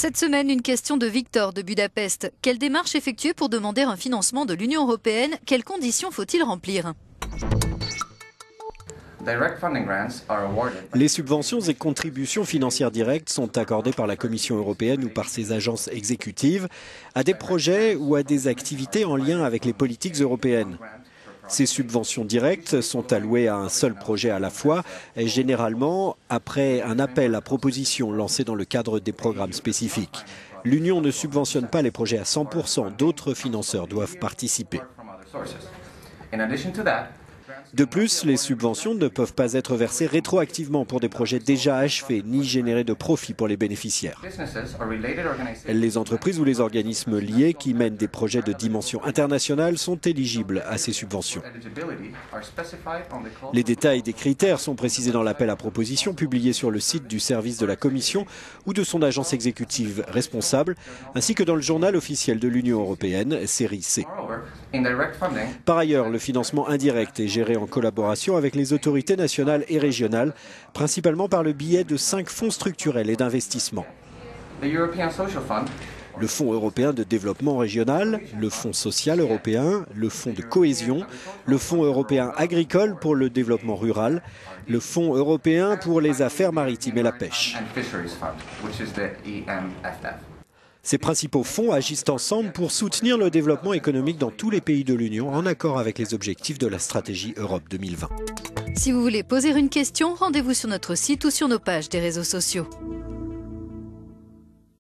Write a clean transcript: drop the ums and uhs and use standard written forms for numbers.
Cette semaine, une question de Victor de Budapest. Quelle démarche effectuer pour demander un financement de l'Union européenne? Quelles conditions faut-il remplir? Les subventions et contributions financières directes sont accordées par la Commission européenne ou par ses agences exécutives à des projets ou à des activités en lien avec les politiques européennes. Ces subventions directes sont allouées à un seul projet à la fois, et généralement après un appel à propositions lancé dans le cadre des programmes spécifiques. L'Union ne subventionne pas les projets à 100%, d'autres financeurs doivent participer. De plus, les subventions ne peuvent pas être versées rétroactivement pour des projets déjà achevés, ni générer de profit pour les bénéficiaires. Les entreprises ou les organismes liés qui mènent des projets de dimension internationale sont éligibles à ces subventions. Les détails des critères sont précisés dans l'appel à propositions publié sur le site du service de la Commission ou de son agence exécutive responsable, ainsi que dans le journal officiel de l'Union européenne, série C. Par ailleurs, le financement indirect est géré en collaboration avec les autorités nationales et régionales, principalement par le biais de 5 fonds structurels et d'investissement. Le Fonds européen de développement régional, le Fonds social européen, le Fonds de cohésion, le Fonds européen agricole pour le développement rural, le Fonds européen pour les affaires maritimes et la pêche. Ces principaux fonds agissent ensemble pour soutenir le développement économique dans tous les pays de l'Union en accord avec les objectifs de la stratégie Europe 2020. Si vous voulez poser une question, rendez-vous sur notre site ou sur nos pages des réseaux sociaux.